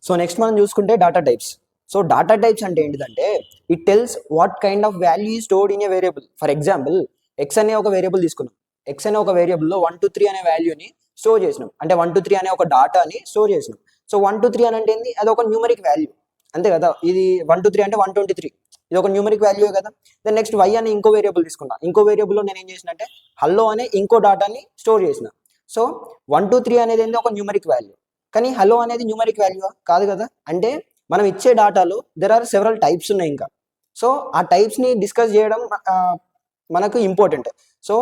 So next మనం చూసుకుంటే data types. So data types అంటే ఏంటిదంటే it tells what kind of value is stored in a variable. For example X అనే ఒక variable తీసుకున్నాం. X అనే ఒక వేరియబుల్లో 1 to 3 అనే వాల్యూని స్టోర్ చేసినాం. అంటే 1 to 3 అనే ఒక డాటాని స్టోర్ చేసినాం. సో 1 to 3 అని అంటే ఏంది, అది ఒక న్యూమరిక్ వాల్యూ అంతే కదా. ఇది 1 to 3 అంటే 123, ఇది ఒక న్యూమరిక్ వాల్యూ కదా. దెన్ నెక్స్ట్ వై అని ఇంకో వేరియబుల్ తీసుకున్నా. ఇంకో వేరియబుల్లో నేను ఏం చేసిన అంటే హల్లో అనే ఇంకో డాటాని స్టోర్ చేసిన. సో 1 to 3 అనేది ఏంది ఒక న్యూమరిక్ వాల్యూ, కానీ హలో అనేది న్యూమరిక్ వాల్యూ కాదు కదా. అంటే మనం ఇచ్చే డాటాలో దెర్ ఆర్ సెవరల్ టైప్స్ ఉన్నాయి ఇంకా. సో ఆ టైప్స్ని డిస్కస్ చేయడం మనకు ఇంపార్టెంట్. సో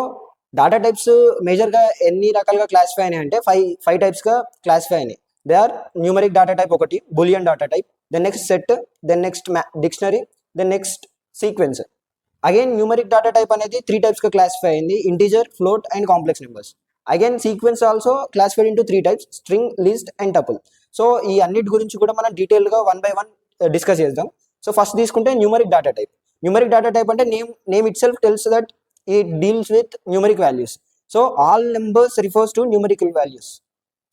డాటా టైప్స్ మేజర్గా ఎన్ని రకాలుగా క్లాసిఫై అయినాయి అంటే ఫైవ్ టైప్స్గా క్లాసిఫై అయినాయి. They are numeric data type ఒకటి, boolean data type, then next set, then next dictionary, then next sequence. Again numeric data type అనేది 3 టైప్స్గా క్లాసిఫై అయింది, integer, float and complex numbers. Again sequence also classified into 3 types, string, list and tuple. So ఈ అన్నిటి గురించి కూడా మనం డీటెయిల్గా 1 by 1 discuss చేద్దాం. సో ఫస్ట్ తీసుకుంటే numeric data type. Numeric data type అంటే name it self tells that it deals with numeric values. So all numbers refers to numerical values.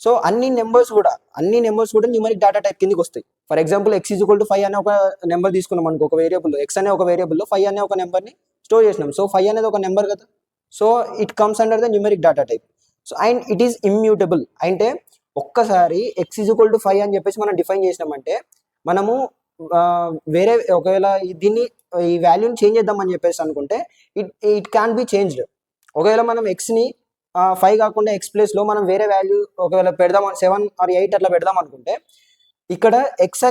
So అన్ని నెంబర్స్ కూడా న్యూమరిక్ డాటా టైప్ కిందకి వస్తాయి. For example x is equal to 5 అనే ఒక number తీసుకున్నాం అనుకో, ఒక వేరియబుల్లో x అనే ఒక వేరియబుల్లో 5 అనే ఒక నెంబర్ని స్టోర్ చేసినాం. సో 5 అనేది ఒక నెంబర్ కదా. So it comes under the numeric data type. So and it is immutable. అంటే ఒక్కసారి x ఈజ్ ఈక్వల్ టు 5 అని చెప్పేసి మనం డిఫైన్ చేసినామంటే మనము వేరే ఒకవేళ దీన్ని ఈ వాల్యూని చేంజ్ చేద్దామని చెప్పేసి అనుకుంటే ఇట్ క్యాన్ బి చేంజ్డ్. ఒకవేళ మనం ఎక్స్ని 5 కాకుండా ఎక్స్ ప్లేస్లో మనం వేరే వాల్యూ ఒకవేళ పెడదాం, 7 or 8 అట్లా పెడదాం అనుకుంటే ఇక్కడ ఎక్స్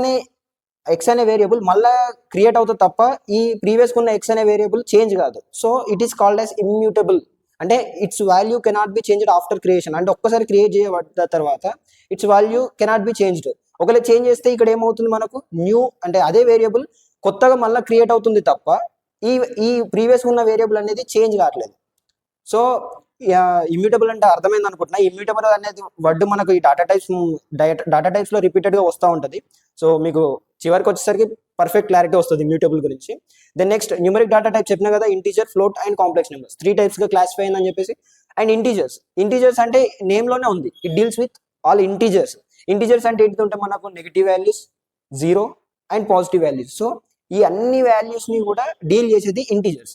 అనే వేరియబుల్ మళ్ళీ క్రియేట్ అవుతుంది తప్ప ఈ ప్రీవియస్గా ఉన్న ఎక్స్ అనే వేరియబుల్ చేంజ్ కాదు. So it is called as immutable. అంటే its value cannot be changed after creation. అంటే ఒక్కసారి క్రియేట్ చేయబడ్డ తర్వాత its value cannot be changed. ఒకవేళ చేంజ్ చేస్తే ఇక్కడ ఏమవుతుంది, మనకు న్యూ అంటే అదే వేరియబుల్ కొత్తగా మళ్ళీ క్రియేట్ అవుతుంది తప్ప ఈ ప్రీవియస్ ఉన్న వేరియబుల్ అనేది చేంజ్ కావట్లేదు. సో ఇమ్యూటబుల్ అంటే అర్థమైంది అనుకుంటున్నా. ఇమ్యూటబుల్ అనేది వర్డ్ మనకు ఈ డాటా టైప్స్లో రిపీటెడ్గా వస్తూ ఉంటుంది. సో మీకు చివరికి వచ్చేసరికి పర్ఫెక్ట్ క్లారిటీ వస్తుంది ఇమ్యూటబుల్ గురించి. Then next numeric data type చెప్పినా కదా, integer, float and complex numbers 3 టైప్స్గా క్లాసిఫై అయిందని చెప్పేసి. అండ్ ఇంటీజర్స్ అంటే నేమ్లోనే ఉంది, it deals with all integers. Integers అంటే ఏంటంటే మనకు negative values, 0 and positive values. So ఈ అన్ని వాల్యూస్ని కూడా డీల్ చేసేది integers.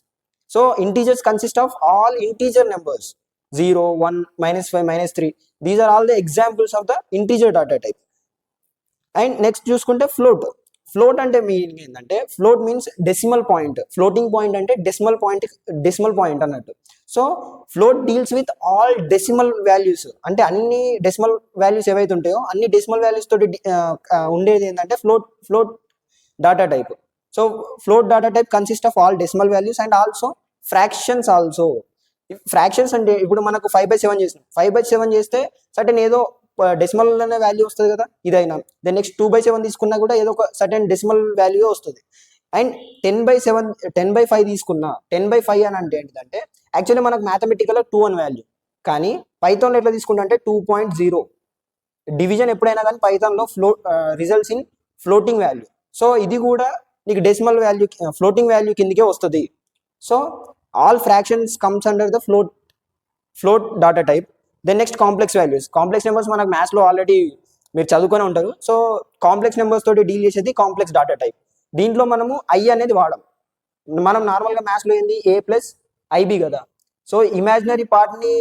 So integers consist of all integer numbers, 0, 1, -5, -3. These are all the examples of the integer data type. And next చూసుకుంటే float అంటే మీనింగ్ ఏంటంటే float means decimal point. Floating point అంటే decimal point అన్నట్టు. So float deals with all decimal values. అంటే అన్ని decimal values ఏవైతే ఉంటాయో అన్ని డెసిమల్ వాల్యూస్ తోటి ఉండేది ఏంటంటే float data type. So float data type consist of all decimal values and also fractions also. Fractions అంటే ఇప్పుడు మనకు 5/7 చేసినాం. 5/7 చేస్తే సర్టెన్ ఏదో డెసిమల్ అనే వాల్యూ వస్తుంది కదా, ఇదైనా. దెన్ నెక్స్ట్ 2/7 తీసుకున్నా కూడా ఏదో ఒక సర్టెన్ డెసిమల్ వాల్యూ వస్తుంది. అండ్ 10/5 తీసుకున్నా, 10/5 అని అంటే ఏంటంటే యాక్చువల్లీ మనకు మ్యాథమెటికల్గా 2 అని వాల్యూ, కానీ పైథాన్లో ఎట్లా తీసుకుంటా అంటే 2.0. డివిజన్ ఎప్పుడైనా కానీ పైథాన్లో results in floating value. So ఇది కూడా నీకు డెసిమల్ వాల్యూ, ఫ్లోటింగ్ వాల్యూ కిందకే వస్తుంది. So all fractions comes under the float data type. Then next complex values. Complex numbers మనకు మ్యాథ్స్లో ఆల్రెడీ మీరు చదువుకొని ఉంటారు. సో కాంప్లెక్స్ నెంబర్స్ తోటి డీల్ చేసేది కాంప్లెక్స్ డాటా టైప్. దీంట్లో మనము ఐ అనేది వాడం. మనం నార్మల్గా మ్యాథ్స్లో ఏంది A + IB కదా. సో ఇమాజినరీ పార్ట్ని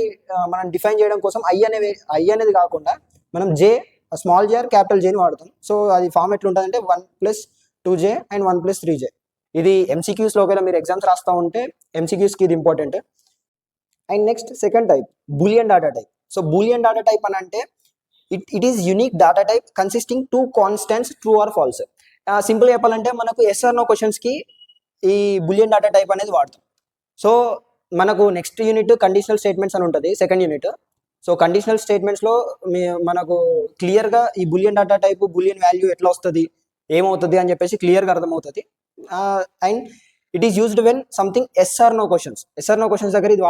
మనం డిఫైన్ చేయడం కోసం ఐ అనేది కాకుండా మనం స్మాల్ j క్యాపిటల్ Jని వాడతాం. సో అది ఫామ్ ఎట్లా ఉంటుందంటే 1 + 2j అండ్ 1 + 3j. ఇది MCQస్లో ఒకవేళ మీరు ఎగ్జామ్స్ రాస్తూ ఉంటే MCQస్కి ఇది important. And next second type Boolean data type. So Boolean data type అని అంటే it is unique data type consisting 2 constants, true or false. Simple చెప్పాలంటే మనకు ఎస్ ఆర్ నో క్వశ్చన్స్కి ఈ బూలియన్ డాటా టైప్ అనేది వాడతాం. సో మనకు నెక్స్ట్ యూనిట్ కండిషనల్ స్టేట్మెంట్స్ అని ఉంటుంది, సెకండ్ యూనిట్. సో కండిషనల్ స్టేట్మెంట్స్లో మనకు క్లియర్గా ఈ Boolean data type, Boolean value ఎట్లా వస్తుంది, ఏమవుతుంది అని చెప్పేసి క్లియర్గా అర్థమవుతుంది. And it is used when something yes or no questions దగ్గర ఇది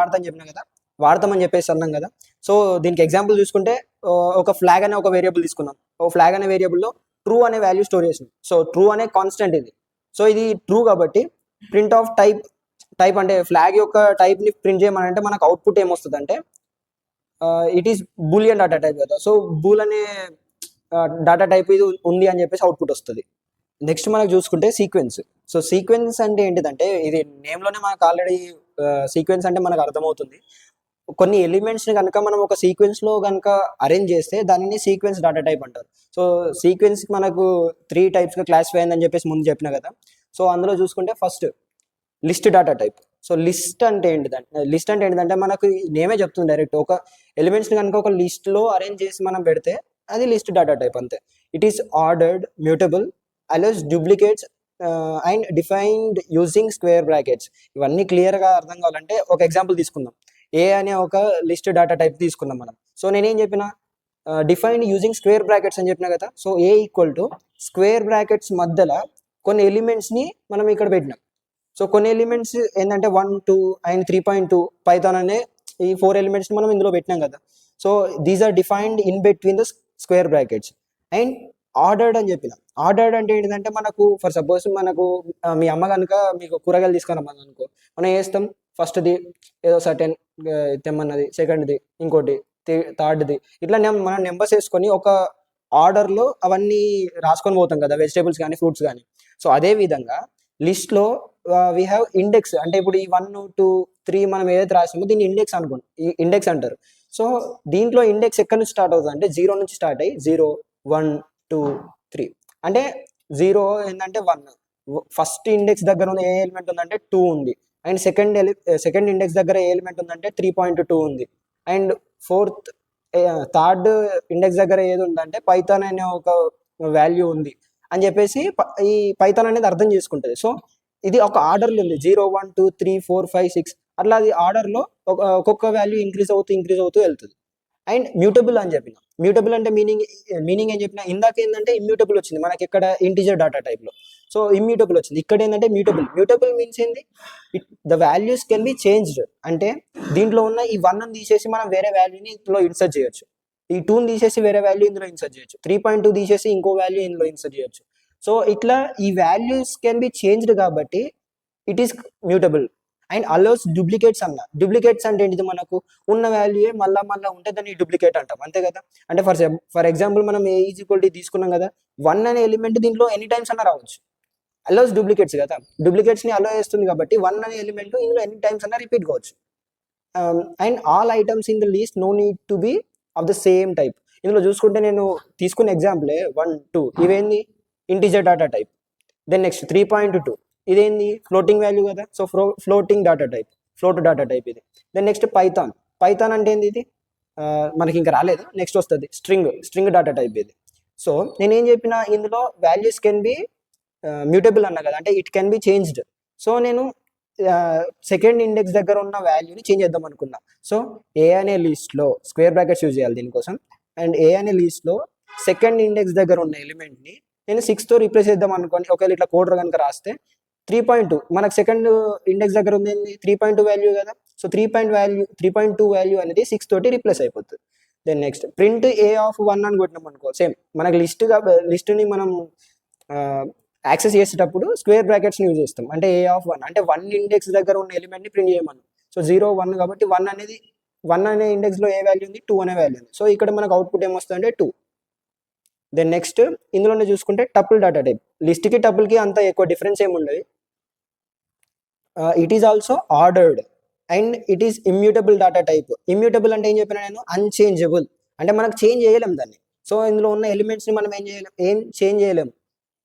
వాడతామని చెప్పేసి అన్నాం కదా. సో దీనికి ఎగ్జాంపుల్ చూసుకుంటే ఒక ఫ్లాగ్ అనే ఒక వేరియబుల్ తీసుకున్నాం. ఫ్లాగ్ అనే వేరియబుల్లో ట్రూ అనే వాల్యూ స్టోర్ చేసినాం. సో ట్రూ అనే కాన్స్టెంట్ ఇది. సో ఇది ట్రూ కాబట్టి ప్రింట్ ఆఫ్ టైప్ అంటే ఫ్లాగ్ యొక్క టైప్ని ప్రింట్ చేయమని అంటే మనకు అవుట్పుట్ ఏమొస్తుంది అంటే it is Boolean data type కదా. సో బూల్ అనే డేటా టైప్ ఇది ఉంది అని చెప్పేసి అవుట్పుట్ వస్తుంది. నెక్స్ట్ మనకు చూసుకుంటే సీక్వెన్స్. సో సీక్వెన్స్ అంటే ఏంటిదంటే ఇది నేమ్లోనే మనకు ఆల్రెడీ సీక్వెన్స్ అంటే మనకు అర్థమవుతుంది. కొన్ని ఎలిమెంట్స్ని కనుక మనం ఒక సీక్వెన్స్లో కనుక అరేంజ్ చేస్తే దానిని సీక్వెన్స్ డేటా టైప్ అంటారు. సో సీక్వెన్స్ మనకు 3 టైప్స్గా క్లాసిఫై అయిందని చెప్పేసి ముందు చెప్పిన కదా. సో అందులో చూసుకుంటే first list data type. So list అంటే ఏంటిదంటే మనకు నేమే చెప్తుంది డైరెక్ట్. ఒక ఎలిమెంట్స్ని కనుక ఒక లిస్ట్లో అరేంజ్ చేసి మనం పెడితే అది లిస్ట్ డేటా టైప్ అంతే. It is ordered, mutable, allows duplicates and defined using square brackets. ఇవన్నీ క్లియర్గా అర్థం కావాలంటే ఒక ఎగ్జాంపుల్ తీసుకుందాం. ఏ అనే ఒక లిస్ట్ డేటా టైప్ తీసుకున్నాం మనం. సో నేనేం చెప్పిన డిఫైన్డ్ యూజింగ్ స్క్వేర్ బ్రాకెట్స్ అని చెప్పిన కదా. So A equal to square brackets మధ్యలో కొన్ని ఎలిమెంట్స్ని మనం ఇక్కడ పెట్టినాం. సో కొన్ని ఎలిమెంట్స్ ఏంటంటే 1, 2 అండ్ 3.2 పైథాన్ అనే ఈ 4 ఎలిమెంట్స్ని మనం ఇందులో పెట్టినాం కదా. So these are defined in between the square brackets. And ordered అని చెప్పిన. ఆర్డర్డ్ అంటే ఏంటంటే మనకు ఫర్ సపోజ్ మనకు మీ అమ్మ కనుక మీకు కూరగాయలు తీసుకురమ్మని అనుకో, మనం వేస్తాం ఫస్ట్ది ఏదో సర్టెన్ తెమ్మన్నది, సెకండ్ది ఇంకోటి, థర్డ్ది, ఇట్లా మనం నెంబర్స్ వేసుకొని ఒక ఆర్డర్లో అవన్నీ రాసుకొని పోతాం కదా, వెజిటేబుల్స్ కానీ ఫ్రూట్స్ కానీ. సో అదే విధంగా లిస్ట్లో వీ హ్యావ్ ఇండెక్స్. అంటే ఇప్పుడు ఈ 1, 2, 3 మనం ఏదైతే రాసామో దీన్ని ఇండెక్స్ అనుకోండి, ఈ ఇండెక్స్ అంటారు. సో దీంట్లో ఇండెక్స్ ఎక్కడి నుంచి స్టార్ట్ అవుతుంది అంటే 0 నుంచి స్టార్ట్ అయ్యి 0, 1, 2, 3 అంటే 0 ఏంటంటే 1, ఫస్ట్ ఇండెక్స్ దగ్గర ఉన్న ఏ ఎలిమెంట్ ఉందంటే 2 ఉంది. అండ్ సెకండ్ ఇండెక్స్ దగ్గర ఏ ఎలిమెంట్ ఉందంటే 3.2 ఉంది. అండ్ థర్డ్ ఇండెక్స్ దగ్గర ఏది ఉందంటే పైథాన్ అనే ఒక వాల్యూ ఉంది అని చెప్పేసి ఈ పైథాన్ అనేది అర్థం చేసుకుంటుంది. సో ఇది ఒక ఆర్డర్లో ఉంది, 0, 1, 2, 3, 4, 5, 6 అట్లా అది ఆర్డర్లో ఒక్కొక్క వాల్యూ ఇంక్రీజ్ అవుతూ వెళ్తుంది. అండ్ మ్యూటబుల్ అని చెప్పిన. మ్యూటబుల్ అంటే మీనింగ్ ఏం చెప్పిన, ఇందాక ఏంటంటే ఇమ్యూటబుల్ వచ్చింది మనకి ఇక్కడ ఇంటిజర్ డేటా టైప్లో. సో ఇమ్యూటబుల్ వచ్చింది, ఇక్కడ ఏంటంటే మ్యూటబుల్ మీన్స్ ఏంది, the values can be changed. అంటే దీంట్లో ఉన్న ఈ 1ని తీసేసి మనం వేరే వాల్యూని ఇందులో ఇన్సర్ట్ చేయొచ్చు, ఈ 2ని తీసేసి వేరే వాల్యూ ఇందులో ఇన్సర్ట్ చేయొచ్చు, 3.2 తీసేసి ఇంకో వాల్యూ ఇందులో ఇన్సర్ట్ చేయొచ్చు. సో ఇట్లా ఈ వాల్యూస్ కెన్ బి చేంజ్డ్ కాబట్టి it is mutable. And allows duplicates అన్న. డూప్లికేట్స్ అంటే ఏంటిది, మనకు ఉన్న వాల్యూయే మళ్ళా ఉంటే దాన్ని డూప్లికేట్ అంటాం, అంతే కదా. అంటే ఫర్ ఎగ్జాంపుల్ మనం ఏ ఈజ్ ఈక్వల్ టు తీసుకున్నాం కదా, 1 అనే ఎలిమెంట్ దీంట్లో ఎనీ టైమ్స్ అన్న రావచ్చు. అలౌస్ డూప్లికేట్స్ కదా, డూప్లికేట్స్ని అలో చేస్తుంది కాబట్టి 1 అనే ఎలిమెంట్ ఇందులో ఎనీ టైమ్స్ అన్న రిపీట్ కావచ్చు. And all items in the list no need to be of the same type. ఇందులో చూసుకుంటే నేను తీసుకున్న ఎగ్జాంపులే 1, 2 ఇవేంది integer data type. Then next 3.2 ఇదేంది ఫ్లోటింగ్ వాల్యూ కదా. సో ఫ్లోట్ డేటా టైప్ ఇది. దెన్ నెక్స్ట్ పైథాన్ అంటే ఏంది, ఇది మనకి ఇంకా రాలేదు, నెక్స్ట్ వస్తుంది స్ట్రింగ్ డేటా టైప్ ఇది. సో నేనేం చెప్పిన, ఇందులో వాల్యూస్ కెన్ బి మ్యూటబుల్ అన్నా కదా, అంటే it can be changed. So నేను సెకండ్ ఇండెక్స్ దగ్గర ఉన్న వాల్యూని చేంజ్ చేద్దాం అనుకున్నా. సో ఏ అనే లిస్ట్లో స్క్వేర్ బ్రాకెట్స్ యూజ్ చేయాలి దీనికోసం. అండ్ ఏ అనే లిస్ట్లో సెకండ్ ఇండెక్స్ దగ్గర ఉన్న ఎలిమెంట్ని నేను 6తో రీప్లేస్ చేద్దాం అనుకోండి. ఒకవేళ ఇట్లా కోడ్ కనుక రాస్తే 3.2 మనకు సెకండ్ ఇండెక్స్ దగ్గర ఉంది 3.2 వాల్యూ కదా. సో 3.2 వాల్యూ అనేది 6 తోటి రీప్లేస్ అయిపోతుంది. Then next print a of 1 అని కొట్టినాం అనుకో, సేమ్ మనకి లిస్ట్ని మనం యాక్సెస్ చేసేటప్పుడు స్క్వేర్ బ్రాకెట్స్ని యూజ్ చేస్తాం. అంటే ఏ ఆఫ్ 1 అంటే 1 ఇండెక్స్ దగ్గర ఉన్న ఎలిమెంట్ని ప్రింట్ చేయమన్నాం. సో 0, 1 కాబట్టి 1 అనే ఇండెక్స్లో ఏ వాల్యూ ఉంది, 2 అనే వాల్యూ ఉంది. సో ఇక్కడ మనకు అవుట్పుట్ ఏమొస్తుంది అంటే 2. దెన్ నెక్స్ట్ ఇందులోనే చూసుకుంటే టపుల్ డేటా టైప్. లిస్ట్కి టపుల్కి అంత ఎక్కువ డిఫరెన్స్ ఏమి ఉండదు. It is also ordered and it is immutable data type. Immutable అంటే ఏం చెప్పినా నేను, అన్చేంజబుల్ అంటే మనకు చేంజ్ చేయలేం దాన్ని. సో ఇందులో ఉన్న ఎలిమెంట్స్ని మనం ఏం చేంజ్ చేయలేం.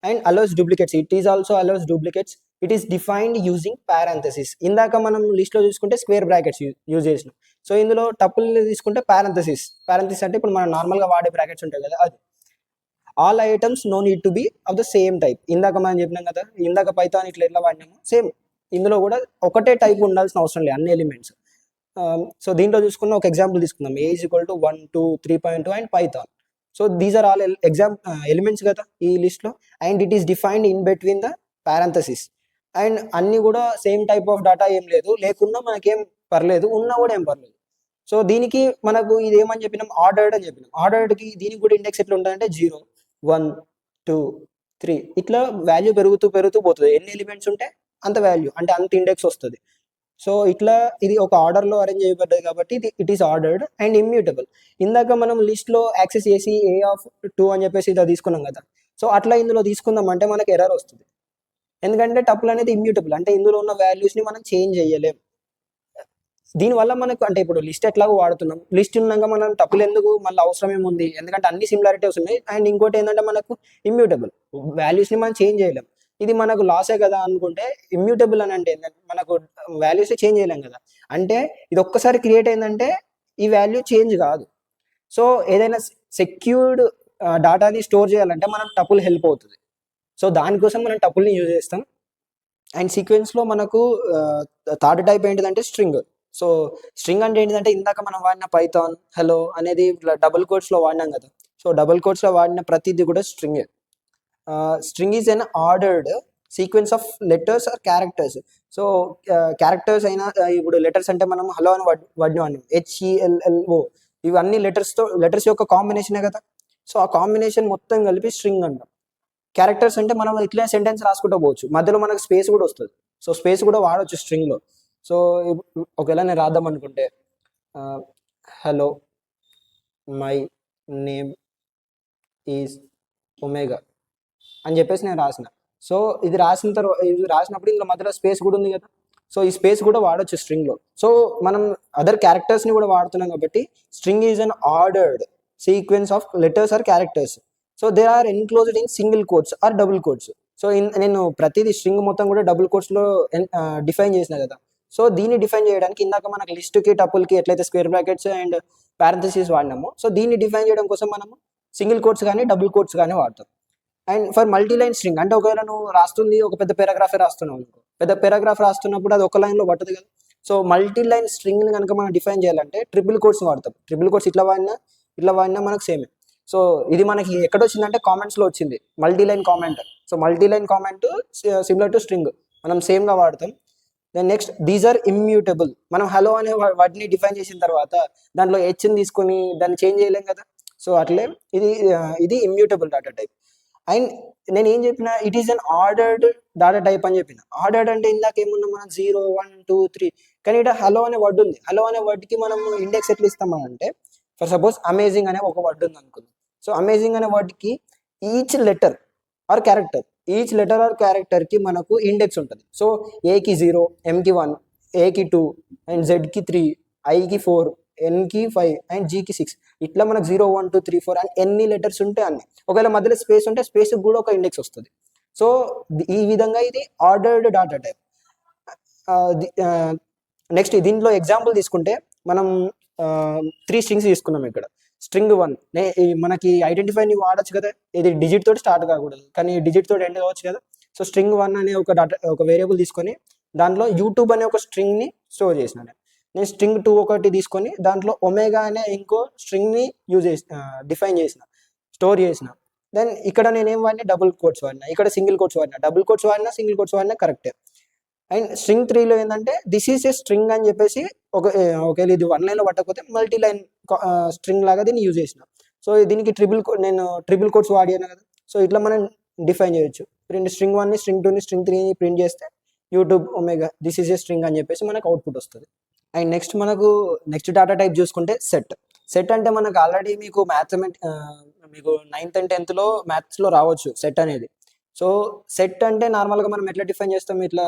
And allows duplicates. It is also allows duplicates. It is defined using parenthesis. ఇందాక మనం లిస్ట్లో చూసుకుంటే స్క్వేర్ బ్రాకెట్స్ యూజ్ చేసినాం. సో ఇందులో టపుల్ తీసుకుంటే పారాంథసిస్ అంటే ఇప్పుడు మనం నార్మల్గా వాడే బ్రాకెట్స్ ఉంటాయి కదా, అది. All items no need to be of the same type. ఇందాక మనం చెప్పినాం కదా, ఇందాక పైథాన్ ఇట్లా ఎట్లా వాడినాము, సేమ్ ఇందులో కూడా ఒకటే టైప్ ఉండాల్సిన అవసరం లేదు, అన్ని ఎలిమెంట్స్. సో దీంట్లో చూసుకున్న ఒక ఎగ్జాంపుల్ తీసుకుందాం, a is equal to 1, 2, 3.2 and Python. So these are all elements కదా ఈ లిస్ట్లో. And it is defined in between the parenthesis. And అన్ని కూడా సేమ్ టైప్ ఆఫ్ డేటా ఏం లేదు, లేకున్నా మనకేం పర్లేదు, ఉన్నా కూడా ఏం పర్లేదు. సో దీనికి మనకు ఇది ఏమని చెప్పినాం, ఆర్డర్డ్ అని చెప్పినాం. ఆర్డర్డ్కి దీనికి కూడా ఇండెక్స్ ఎట్లా ఉంటుందంటే 0, 1, 2, 3 ఇట్లా వాల్యూ పెరుగుతూ పోతుంది. ఎన్ని ఎలిమెంట్స్ ఉంటే అంత వాల్యూ అంటే అంత ఇండెక్స్ వస్తుంది. సో ఇట్లా ఇది ఒక ఆర్డర్లో అరేంజ్ చేయబడ్డది కాబట్టి it is ordered and immutable. ఇందాక మనం లిస్ట్లో యాక్సెస్ చేసి A(2) అని చెప్పేసి ఇలా తీసుకున్నాం కదా. సో అట్లా ఇందులో తీసుకుందాం అంటే మనకి ఎర్రర్ వస్తుంది. ఎందుకంటే టపుల్ అనేది ఇమ్యూటబుల్, అంటే ఇందులో ఉన్న వాల్యూస్ని మనం చేంజ్ చేయలేం. దీనివల్ల మనకు అంటే ఇప్పుడు లిస్ట్ ఎట్లాగో వాడుతున్నాం, లిస్ట్ ఉన్నాక మనం టపుల్ ఎందుకు మళ్ళీ అవసరం ఏముంది, ఎందుకంటే అన్ని సిమిలారిటీస్ ఉన్నాయి. అండ్ ఇంకోటి ఏంటంటే మనకు ఇమ్యూటబుల్ వాల్యూస్ని మనం చేంజ్ చేయలేం. ఇది మనకు లాసే కదా అనుకుంటే, ఇమ్యూటబుల్ అని అంటే ఏంటంటే మనకు వాల్యూస్ చేంజ్ చేయలేం కదా. అంటే ఇది ఒక్కసారి క్రియేట్ అయిందంటే ఈ వాల్యూ చేంజ్ కాదు. సో ఏదైనా సెక్యూర్డ్ డాటాని స్టోర్ చేయాలంటే మనం టపుల్ హెల్ప్ అవుతుంది. సో దానికోసం మనం టపుల్ని యూజ్ చేస్తాం. అండ్ సీక్వెన్స్లో మనకు థర్డ్ టైప్ ఏంటిదంటే స్ట్రింగ్. సో స్ట్రింగ్ అంటే ఏంటిదంటే ఇందాక మనం వాడిన పైథాన్, హలో అనేది ఇట్లా డబుల్ కోట్స్లో వాడినాం కదా. సో డబుల్ కోట్స్లో వాడిన ప్రతిదీ కూడా స్ట్రింగే. String is an ordered sequence of letters or characters. So characters అయినా ఇప్పుడు లెటర్స్ అంటే మనం హలో అని వాడినాం, HELLO, ఇవన్నీ లెటర్స్ యొక్క కాంబినేషనే కదా. సో ఆ కాంబినేషన్ మొత్తం కలిపి స్ట్రింగ్ అంటాం. క్యారెక్టర్స్ అంటే మనం ఇట్లా సెంటెన్స్ రాసుకుంటూ పోవచ్చు, మధ్యలో మనకు స్పేస్ కూడా వస్తుంది. సో స్పేస్ కూడా వాడవచ్చు స్ట్రింగ్లో. సో ఒకవేళ నేను రాద్దాం అనుకుంటే hello my name is omega అని చెప్పేసి నేను రాసిన. సో ఇది రాసిన తర్వాత ఇది రాసినప్పుడు ఇందులో మధ్యలో స్పేస్ కూడా ఉంది కదా. సో ఈ స్పేస్ కూడా వాడచ్చు స్ట్రింగ్లో. సో మనం అదర్ క్యారెక్టర్స్ని కూడా వాడుతున్నాం కాబట్టి string is an ordered sequence of letters or characters. So they are enclosed in single quotes or double quotes. So నేను ప్రతిదీ స్ట్రింగ్ మొత్తం కూడా డబుల్ కోట్స్లో డిఫైన్ చేసిన కదా. సో దీన్ని డిఫైన్ చేయడానికి ఇందాక మనకి లిస్ట్కి టపుల్కి ఎట్లయితే స్క్వేర్ బ్రాకెట్స్ అండ్ పారెంథసిస్ వాడినాము, సో దీన్ని డిఫైన్ చేయడం కోసం మనము సింగిల్ కోట్స్ కానీ డబుల్ కోట్స్ కానీ వాడతాం. అండ్ ఫర్ మల్టీలైన్ స్ట్రింగ్ అంటే ఒకవేళ నువ్వు రాస్తుంది ఒక పెద్ద పారాగ్రాఫ్ రాస్తున్నావు అనుకో, పెద్ద పారాగ్రాఫ్ రాస్తున్నప్పుడు అది ఒక లైన్లో పట్టదు కదా. సో మల్టీలైన్ స్ట్రింగ్ని కనుక మనం డిఫైన్ చేయాలంటే ట్రిపుల్ కోట్స్ వాడతాం. ట్రిపుల్ కోట్స్ ఇట్లా వాడినా మనకు సేమే. సో ఇది మనకి ఎక్కడ వచ్చిందంటే కామెంట్స్లో వచ్చింది, multiline comment. So multiline comment similar to string, మనం సేమ్గా వాడతాం. Then next these are immutable. మనం హలో అనే వాటిని డిఫైన్ చేసిన తర్వాత దాంట్లో హెచ్ని తీసుకొని దాన్ని చేంజ్ చేయలేం కదా. సో అట్లే ఇది ఇమ్యూటబుల్ డాటా టైప్. అండ్ నేను ఏం చెప్పిన, it is an ordered data type అని చెప్పిన. ఆర్డర్డ్ అంటే ఇందాక ఏమున్నా మనం 0 1 2 3, కానీ ఇక్కడ హలో అనే వర్డ్ ఉంది. హలో అనే వర్డ్కి మనం ఇండెక్స్ ఎట్లా ఇస్తామనంటే, ఫర్ సపోజ్ అమేజింగ్ అనే ఒక వర్డ్ ఉంది అనుకుందాం. సో అమేజింగ్ అనే వర్డ్కి ఈచ్ లెటర్ ఆర్ క్యారెక్టర్కి మనకు ఇండెక్స్ ఉంటుంది. సో ఏకి 0, ఎంకి 1, ఏకి 2 అండ్ జెడ్కి 3, ఐకి 4, ఎన్కి 5 అండ్ జీకి 6. ఇట్లా మనకు 0 1 2 3 4 అండ్ ఎన్ని లెటర్స్ ఉంటే అన్ని. ఒకవేళ మధ్యలో స్పేస్ ఉంటే స్పేస్కి కూడా ఒక ఇండెక్స్ వస్తుంది. సో ఈ విధంగా ఇది ఆర్డర్డ్ డాటా టైప్. నెక్స్ట్ దీంట్లో ఎగ్జాంపుల్ తీసుకుంటే మనం 3 స్ట్రింగ్స్ తీసుకున్నాం. ఇక్కడ స్ట్రింగ్ 1 మనకి ఐడెంటిఫైని వాడచ్చు కదా. ఇది డిజిట్ తోటి స్టార్ట్ కాకూడదు, కానీ డిజిట్ తోటి ఎండ్ కావచ్చు కదా. సో స్ట్రింగ్ 1 అనే ఒక వేరియబుల్ తీసుకొని దాంట్లో యూట్యూబ్ అనే ఒక స్ట్రింగ్ని స్టోర్ చేసిన. నేను స్ట్రింగ్ 2 ఒకటి తీసుకొని దాంట్లో ఒమేగా అనే ఇంకో స్ట్రింగ్ని డిఫైన్ చేసిన, స్టోర్ చేసిన. దెన్ ఇక్కడ నేనేం వాడినా డబుల్ కోట్స్ వాడినా, ఇక్కడ సింగిల్ కోట్స్ వాడినా, డబుల్ కోట్స్ వాడినా సింగిల్ కోట్స్ వాడినా కరెక్టే. అండ్ స్ట్రింగ్ 3లో ఏంటంటే దిస్ ఈస్ ఏ స్ట్రింగ్ అని చెప్పేసి ఒకవేళ ఇది 1 లైన్లో పట్టకపోతే మల్టీ లైన్ స్ట్రింగ్ లాగా దీన్ని యూజ్ చేసిన. సో దీనికి నేను ట్రిపుల్ కోట్స్ వాడాను కదా. సో ఇట్లా మనం డిఫైన్ చేయొచ్చు. స్ట్రింగ్ 1ని స్ట్రింగ్ 2ని స్ట్రింగ్ 3ని ప్రింట్ చేస్తే YouTube omega this is a string అని చెప్పేసి మనకు అవుట్పుట్ వస్తుంది. అండ్ నెక్స్ట్ డాటా టైప్ చూసుకుంటే సెట్ అంటే మనకు ఆల్రెడీ మీకు మీకు 9th and 10th మ్యాథ్స్లో రావచ్చు సెట్ అనేది. సో సెట్ అంటే నార్మల్గా మనం ఎట్లా డిఫైన్ చేస్తాం, ఇట్లా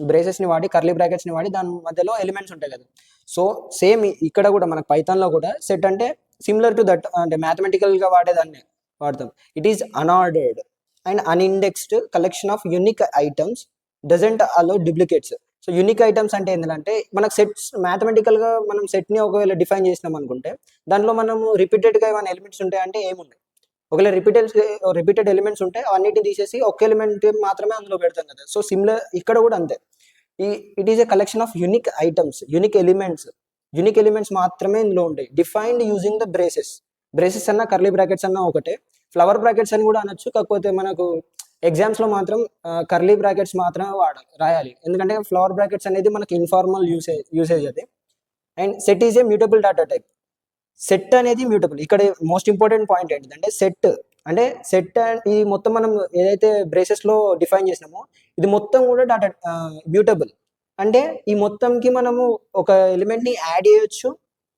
బ్రేసెస్ని వాడి కర్లీ బ్రాకెట్స్ని వాడి దాని మధ్యలో ఎలిమెంట్స్ ఉంటాయి కదా. సో సేమ్ ఇక్కడ కూడా మనకు పైథాన్లో కూడా సెట్ అంటే సిమిలర్ టు దట్, అంటే మ్యాథమెటికల్గా వాడేదాన్ని వాడతాం. It is unordered and unindexed collection of unique items doesn't allow duplicates. So unique items అంటే ఏంటంటే మనకు సెట్స్ మ్యాథమెటికల్గా మనం సెట్ని ఒకవేళ డిఫైన్ చేసినాం అనుకుంటే దాంట్లో మనము రిపీటెడ్గా ఏమైనా ఎలిమెంట్స్ ఉంటాయంటే ఏముంది. ఒకవేళ రిపీటెడ్ ఎలిమెంట్స్ ఉంటే అన్నిటిని తీసేసి ఒక ఎలిమెంట్ మాత్రమే అందులో పెడతాం కదా. సో సిమిలర్ ఇక్కడ కూడా అంతే. It is a collection of unique items, unique elements మాత్రమే ఇందులో ఉంటాయి. డిఫైన్డ్ యూజింగ్ ద బ్రేసెస్ అన్న కర్లీ బ్రాకెట్స్ అన్న ఒకటే, ఫ్లవర్ బ్రాకెట్స్ అని కూడా అనొచ్చు. కాకపోతే మనకు ఎగ్జామ్స్లో మాత్రం కర్లీ బ్రాకెట్స్ మాత్రమే రాయాలి, ఎందుకంటే ఫ్లవర్ బ్రాకెట్స్ అనేది మనకి ఇన్ఫార్మల్ యూసేజ్ అది. And set is a mutable data type. Set అనేది మ్యూటబుల్. ఇక్కడ మోస్ట్ ఇంపార్టెంట్ పాయింట్ ఏంటంటే సెట్ ఈ మొత్తం మనం ఏదైతే బ్రేసెస్లో డిఫైన్ చేసినామో ఇది మొత్తం కూడా మ్యూటబుల్. అంటే ఈ మొత్తంకి మనము ఒక ఎలిమెంట్ని యాడ్ చేయొచ్చు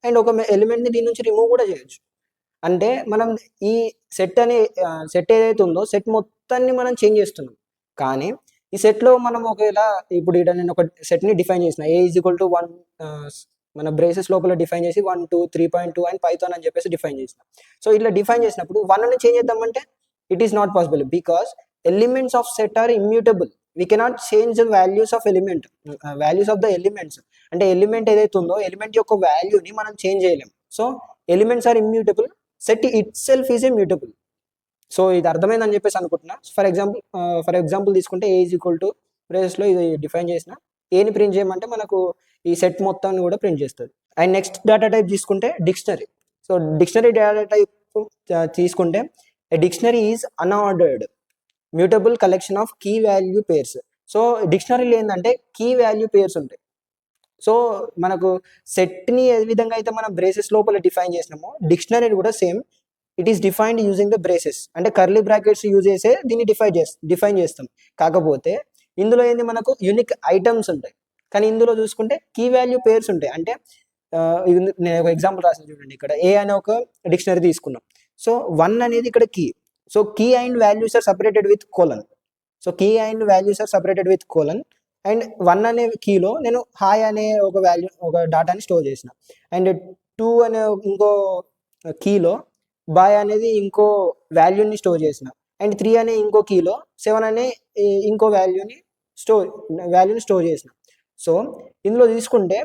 అండ్ ఒక ఎలిమెంట్ని దీని నుంచి రిమూవ్ కూడా చేయొచ్చు. అంటే మనం ఈ సెట్ ఏదైతే ఉందో సెట్ మొత్తాన్ని మనం చేంజ్ చేస్తున్నాం. కానీ ఈ సెట్లో మనం ఒకవేళ ఇప్పుడు ఇక్కడ నేను ఒక సెట్ని డిఫైన్ చేసిన ఏ ఈజ్ ఈక్వల్ టు 1 మన బ్రేసెస్ లోపల డిఫైన్ చేసి 1 2 3.2 అండ్ పైథాన్ అని చెప్పేసి డిఫైన్ చేసిన. సో ఇట్లా డిఫైన్ చేసినప్పుడు 1 అని చేంజ్ చేద్దామంటే it is not possible because elements of set are immutable. We cannot change the values of element, values of the elements. అంటే ఎలిమెంట్ ఏదైతే ఉందో ఎలిమెంట్ యొక్క వాల్యూని మనం చేంజ్ చేయలేం. So elements are immutable, set itself is immutable. So ఇది అర్థమైందని చెప్పేసి అనుకుంటున్నా. ఫర్ ఎగ్జాంపుల్ తీసుకుంటే ఏ ఈజ్ ఈక్వల్ టు బ్రేసెస్లో ఇది డిఫైన్ చేసిన ఏని ప్రింట్ చేయమంటే మనకు ఈ సెట్ మొత్తాన్ని కూడా ప్రింట్ చేస్తుంది. అండ్ నెక్స్ట్ డేటా టైప్ తీసుకుంటే dictionary. So dictionary data type తీసుకుంటే dictionary is unordered mutable collection of key value pairs. So డిక్షనరీలో ఏంటంటే కీ వాల్యూ పేర్స్ ఉంటాయి. సో మనకు సెట్ని ఏ విధంగా అయితే మనం బ్రేసెస్ లోపల డిఫైన్ చేసినామో డిక్షనరీ కూడా same, it is defined using the braces. అంటే కర్లీ బ్రాకెట్స్ యూజ్ చేసే దీన్ని డిఫైన్ చేస్తాం. కాకపోతే ఇందులో ఏంది మనకు యూనిక్ ఐటమ్స్ ఉంటాయి, కానీ ఇందులో చూసుకుంటే కీ వాల్యూ పేర్స్ ఉంటాయి. అంటే నేను ఒక ఎగ్జాంపుల్ రాసిన చూడండి, ఇక్కడ ఏ అనే ఒక డిక్షనరీ తీసుకున్నాం. సో 1 అనేది ఇక్కడ key. So key and values are separated with colon. So key and values are separated with colon. And 1 అనే కీలో నేను హాయ్ అనే ఒక డాటాని స్టోర్ చేసిన. అండ్ 2 అనే ఇంకో కీలో బాయ్ అనేది ఇంకో వాల్యూని స్టోర్ చేసిన. అండ్ 3 అనే ఇంకో కీలో 7 అనే ఇంకో వాల్యూని స్టోర్ చేసిన. సో ఇందులో తీసుకుంటే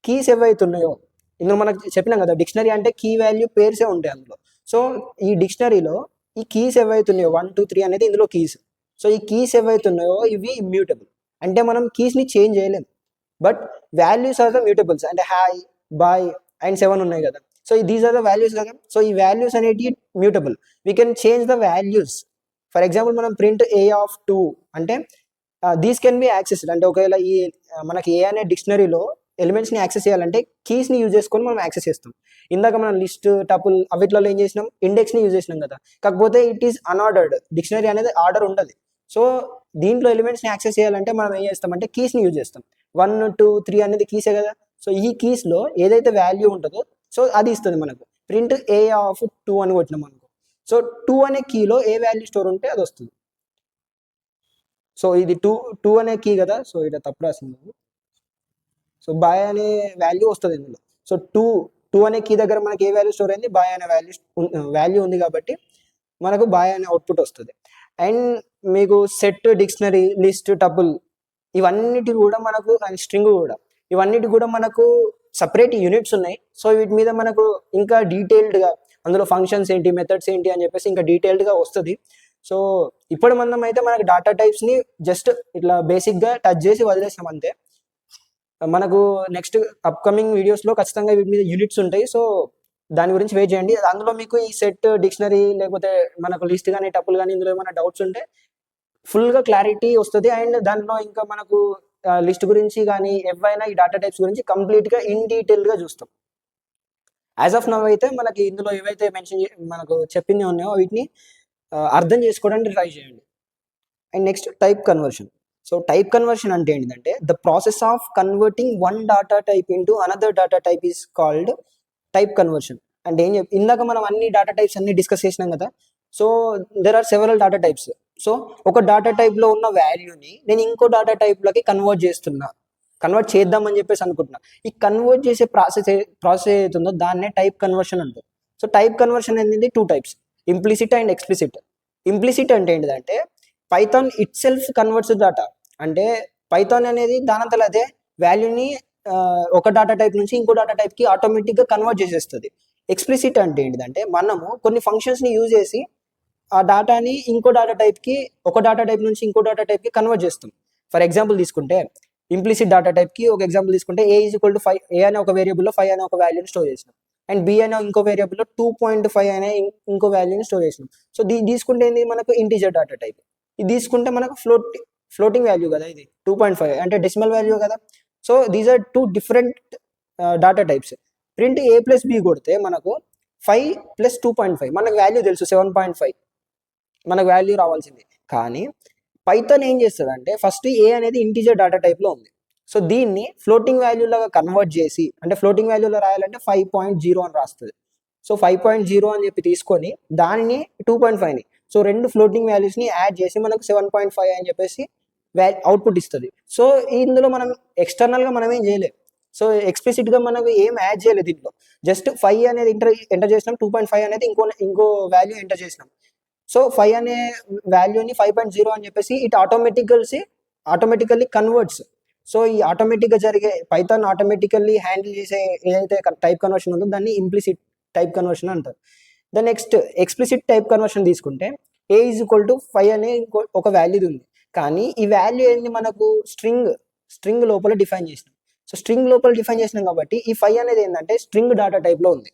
కీస్ ఏవైతున్నాయో, ఇందులో మనకు చెప్పినాం కదా డిక్షనరీ అంటే కీ వాల్యూ పేర్సే ఉంటాయి అందులో. సో ఈ డిక్షనరీలో ఈ కీస్ ఏవైతున్నాయో 1 2 3 అనేది ఇందులో కీస్. సో ఈ కీస్ ఏవైతున్నాయో ఇవి ఇమ్యూటబుల్. అంటే మనం కీస్ని చేంజ్ చేయలేం. But values are the mutables. అంటే హాయ్ బాయ్ అండ్ 7 ఉన్నాయి కదా. So these are the values కదా. సో ఈ వాల్యూస్ అనేటివి mutable, we can change the values. For example మనం ప్రింట్ ఏ ఆఫ్ 2 అంటే దీస్ కెన్ బి యాక్సెస్డ్. అంటే ఒకవేళ ఈ మనకి ఏ అనే డిక్షనరీలో ఎలిమెంట్స్ని యాక్సెస్ చేయాలంటే కీస్ని యూజ్ చేసుకొని మనం యాక్సెస్ చేస్తాం. ఇందాక మనం లిస్ట్ టపుల్ అవిట్లలో ఏం చేసినాం, ఇండెక్స్ని యూజ్ చేసినాం కదా. కాకపోతే ఇట్ ఈస్ అన్ఆర్డర్డ్, డిక్షనరీ అనేది ఆర్డర్ ఉండదు. సో దీంట్లో ఎలిమెంట్స్ని యాక్సెస్ చేయాలంటే మనం ఏం చేస్తామంటే కీస్ని యూజ్ చేస్తాం. 1 2 3 అనేది కీసే కదా. సో ఈ కీస్లో ఏదైతే వాల్యూ ఉంటుందో సో అది ఇస్తుంది మనకు. ప్రింట్ ఏ ఆఫ్ 2 అని కొట్టినాం అనుకో. సో 2 అనే కీలో ఏ వాల్యూ స్టోర్ ఉంటే అది వస్తుంది. సో ఇది 2 అనే కీ కదా. సో ఇక్కడ తప్పు రాసింది. సో బాయ్ అనే వాల్యూ వస్తుంది ఇందులో. సో 2 అనే కీ దగ్గర మనకి ఏ వాల్యూ స్టోర్ అయింది, బాయ్ అనే వాల్యూ ఉంది కాబట్టి మనకు బాయ్ అనే అవుట్పుట్ వస్తుంది. అండ్ మీకు సెట్, డిక్షనరీ, లిస్ట్, టపుల్ ఇవన్నిటి కూడా మనకు, అండ్ స్ట్రింగ్ కూడా, ఇవన్నిటి కూడా మనకు సపరేట్ యూనిట్స్ ఉన్నాయి. సో వీటి మీద మనకు ఇంకా డీటెయిల్డ్గా అందులో ఫంక్షన్స్ ఏంటి, మెథడ్స్ ఏంటి అని చెప్పేసి ఇంకా డీటెయిల్డ్గా వస్తుంది. సో ఇప్పుడు మనం అయితే మనకు డాటా టైప్స్ని జస్ట్ ఇట్లా బేసిక్గా టచ్ చేసి వదిలేసాం అంతే. మనకు నెక్స్ట్ అప్కమింగ్ వీడియోస్లో ఖచ్చితంగా వీటి మీద యూనిట్స్ ఉంటాయి. సో దాని గురించి వెయిట్ చేయండి. అందులో మీకు ఈ సెట్, డిక్షనరీ లేకపోతే మనకు లిస్ట్ కానీ టపుల్ కానీ ఇందులో ఏమైనా డౌట్స్ ఉంటే ఫుల్గా క్లారిటీ వస్తుంది. అండ్ దాంట్లో ఇంకా మనకు లిస్ట్ గురించి కానీ ఏవైనా ఈ డాటా టైప్స్ గురించి కంప్లీట్గా ఇన్ డీటెయిల్గా చూస్తాం. యాజ్ ఆఫ్ నవ్ అయితే మనకి ఇందులో ఏవైతే మనకు చెప్పింది ఉన్నాయో వీటిని అర్థం చేసుకోవడానికి ట్రై చేయండి. And next type conversion. So type conversion అంటే ఏంటంటే the process of converting one data type into another data type is called type conversion. అంటే ఇందాక మనం అన్ని డాటా టైప్స్ అన్ని డిస్కస్ చేసినాం కదా. So there are several data types. So ఒక డాటా టైప్లో ఉన్న వాల్యూని నేను ఇంకో డాటా టైప్లోకి కన్వర్ట్ చేద్దామని చెప్పేసి అనుకుంటున్నా. ఈ కన్వర్ట్ చేసే ప్రాసెస్ ఏదైతుందో దాన్నే టైప్ కన్వర్షన్ అంటారు. సో టైప్ కన్వర్షన్ అనేది 2 types, implicit and explicit. Implicit అంటే ఏంటిదంటే Python it self converts data. అంటే పైథాన్ అనేది దానంతలో అదే వాల్యూని ఒక డాటా టైప్ నుంచి ఇంకో డాటా టైప్కి ఆటోమేటిక్గా కన్వర్ట్ చేసేస్తుంది. ఎక్స్ప్లిసిట్ అంటే ఏంటిదంటే మనము కొన్ని ఫంక్షన్స్ని యూజ్ చేసి ఆ డాటాని ఇంకో డాటా టైప్కి, ఒక డాటా టైప్ నుంచి ఇంకో డాటా టైప్కి కన్వర్ట్ చేస్తాం. ఫర్ ఎగ్జాంపుల్ తీసుకుంటే ఇంప్లిసిట్ డాటా టైప్కి ఒక ఎగ్జాంపుల్ తీసుకుంటే ఏ ఈజ్ ఈక్వల్ టు 5, ఏ అనే ఒక వేరియబుల్లో 5 అనే ఒక వాల్యూని స్టోర్ చేసినాం. అండ్ బి అనే ఇంకో వేరియబుల్లో 2.5 అనే ఇంకో వాల్యూని స్టోర్ చేసినాం. సో తీసుకుంటే ఏంది మనకు ఇంటీజర్ డాటా టైప్. ఇది తీసుకుంటే మనకు ఫ్లోటింగ్ వాల్యూ కదా, ఇది 2.5 అంటే డెసిమల్ వాల్యూ కదా. So these are 2 different data types. Print a plus b కొడితే మనకు 5 + 2.5 మనకు వాల్యూ తెలుసు 7.5 మనకు వాల్యూ రావాల్సింది. కానీ పైథాన్ ఏం చేస్తుంది అంటే ఫస్ట్ ఏ అనేది ఇంటీజర్ డాటా టైప్లో ఉంది. సో దీన్ని ఫ్లోటింగ్ వాల్యూ లాగా కన్వర్ట్ చేసి, అంటే ఫ్లోటింగ్ వాల్యూలో రాయాలంటే 5.0 అని రాస్తుంది. సో 5.0 అని చెప్పి తీసుకొని దానిని 2.5ని, సో రెండు ఫ్లోటింగ్ వాల్యూస్ని యాడ్ చేసి మనకు 7.5 అని చెప్పేసి అవుట్పుట్ ఇస్తుంది. సో ఇందులో మనం ఎక్స్టర్నల్గా మనం ఏం చేయలేదు. సో ఎక్స్ప్లిసిట్గా మనకు ఏం యాడ్ చేయలేదు దీంట్లో. జస్ట్ 5 అనేది ఎంటర్ చేసినాం, 2.5 అనేది ఇంకో వాల్యూ ఎంటర్ చేసినాం. సో 5 అనే వాల్యూని 5.0 అని చెప్పేసి ఇట్ ఆటోమేటికల్లీ కన్వర్ట్స్. సో ఈ ఆటోమేటిక్గా జరిగే పైథాన్ ఆటోమేటికల్లీ హ్యాండిల్ చేసే ఏదైతే టైప్ కన్వర్షన్ ఉందో దాన్ని ఇంప్లిసిట్ టైప్ కన్వర్షన్ అంటారు. The next explicit type conversion తీసుకుంటే a ఈజ్ ఈక్వల్ టు 5 అనే ఒక వాల్యూ ఉంది. కానీ ఈ వాల్యూ ఏంది మనకు స్ట్రింగ్ లోపల డిఫైన్ చేసినాం. సో స్ట్రింగ్ లోపల డిఫైన్ చేసినాం కాబట్టి ఈ 5 అనేది ఏంటంటే స్ట్రింగ్ డాటా టైప్లో ఉంది.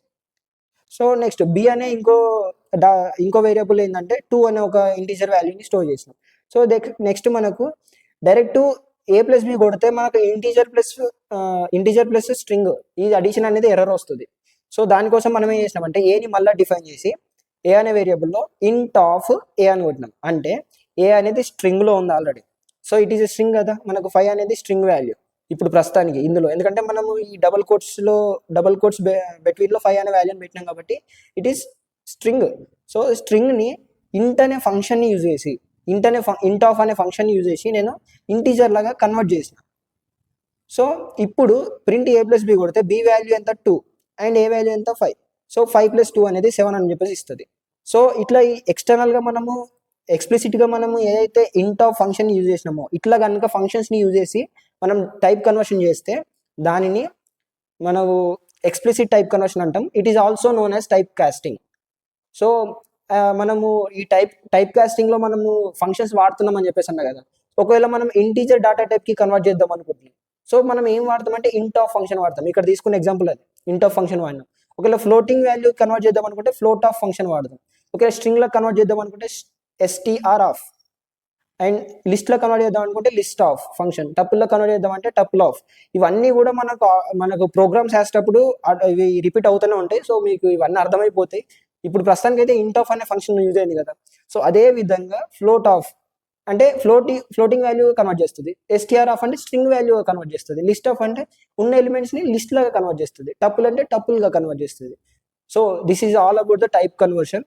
సో నెక్స్ట్ b అనే ఇంకో వేరియబుల్ ఏంటంటే 2 అనే ఒక ఇంటీజర్ వాల్యూని స్టోర్ చేసినాం. సో నెక్స్ట్ మనకు డైరెక్ట్ a+b కొడితే మనకు ఇంటీజర్ ప్లస్ స్ట్రింగ్ ఈ అడిషన్ అనేది ఎర్రర్ వస్తుంది. సో దానికోసం మనం ఏం చేసినామంటే ఏని మళ్ళీ డిఫైన్ చేసి ఏ అనే వేరియబుల్లో ఇంట్ ఆఫ్ ఏ అని కొట్టినాం. అంటే ఏ అనేది స్ట్రింగ్లో ఉంది already. So it is a string కదా, మనకు 5 అనేది స్ట్రింగ్ వాల్యూ ఇప్పుడు ప్రస్తుతానికి ఇందులో. ఎందుకంటే మనము ఈ డబుల్ కోట్స్ బిట్వీన్లో 5 అనే వాల్యూని పెట్టినాం కాబట్టి ఇట్ ఈస్ స్ట్రింగ్. సో స్ట్రింగ్ని ఇంట్ అనే ఫంక్షన్ని యూజ్ చేసి ఇంట్ ఆఫ్ అనే ఫంక్షన్ని యూజ్ చేసి నేను ఇంటీజర్ లాగా కన్వర్ట్ చేసిన. సో ఇప్పుడు ప్రింట్ a+b కొడితే b వాల్యూ ఎంత 2 అండ్ a వాల్యూ ఎంత 5. సో 5 + 2 అనేది 7 అని చెప్పేసి ఇస్తుంది. సో ఇట్లా ఈ ఎక్స్టర్నల్గా మనము ఎక్స్ప్లిసిట్గా మనము ఏదైతే ఇంట్ ఆఫ్ ఫంక్షన్ యూజ్ చేసినామో ఇట్లా కనుక ఫంక్షన్స్ని యూజ్ చేసి మనం టైప్ కన్వర్షన్ చేస్తే దానిని మనము ఎక్స్ప్లిసిట్ టైప్ కన్వర్షన్ అంటాం. It is also known as type casting. So మనము ఈ టైప్ కాస్టింగ్లో మనము ఫంక్షన్స్ వాడుతున్నాం అని చెప్పేసి అన్నా కదా. ఒకవేళ మనం ఇంటీజర్ డాటా టైప్కి కన్వర్ట్ చేద్దాం అనుకుంటున్నాం. సో మనం ఏం వాడతామంటే ఇంట్ ఆఫ్ ఫంక్షన్ వాడతాం. ఇక్కడ తీసుకున్న ఎగ్జాంపుల్ అది ఇంట్ ఆఫ్ ఫంక్షన్ వాడినాం. ఒకవేళ ఫ్లోటింగ్ వాల్యూ కన్వర్ట్ చేద్దాం అనుకుంటే ఫ్లోట్ ఆఫ్ ఫంక్షన్ వాడదాం. ఒకవేళ స్ట్రింగ్లో కన్వర్ట్ చేద్దాం అనుకుంటే str ఆఫ్, అండ్ లిస్ట్లో కన్వర్ట్ చేద్దాం అనుకుంటే లిస్ట్ ఆఫ్ ఫంక్షన్, టపుల్లో కన్వర్ట్ చేద్దాం అంటే టపుల్ ఆఫ్. ఇవన్నీ కూడా మనకు ప్రోగ్రామ్స్ వేసేటప్పుడు ఇవి రిపీట్ అవుతూనే ఉంటాయి. సో మీకు ఇవన్నీ అర్థమైపోతాయి. ఇప్పుడు ప్రస్తుతానికి అయితే ఇంట్ ఆఫ్ అనే ఫంక్షన్ యూజ్ అయింది కదా. సో అదే విధంగా ఫ్లోట్ ఆఫ్ అంటే ఫ్లోటింగ్ వాల్యూ కన్వర్ట్ చేస్తుంది. str ఆఫ్ అంటే స్ట్రింగ్ వాల్యూ కన్వర్ట్ చేస్తుంది. లిస్ట్ ఆఫ్ అంటే ఉన్న ఎలిమెంట్స్ని లిస్ట్ లాగా కన్వర్ట్ చేస్తుంది. టపుల్ అంటే టపుల్గా కన్వర్ట్ చేస్తుంది. So this is all about the type conversion.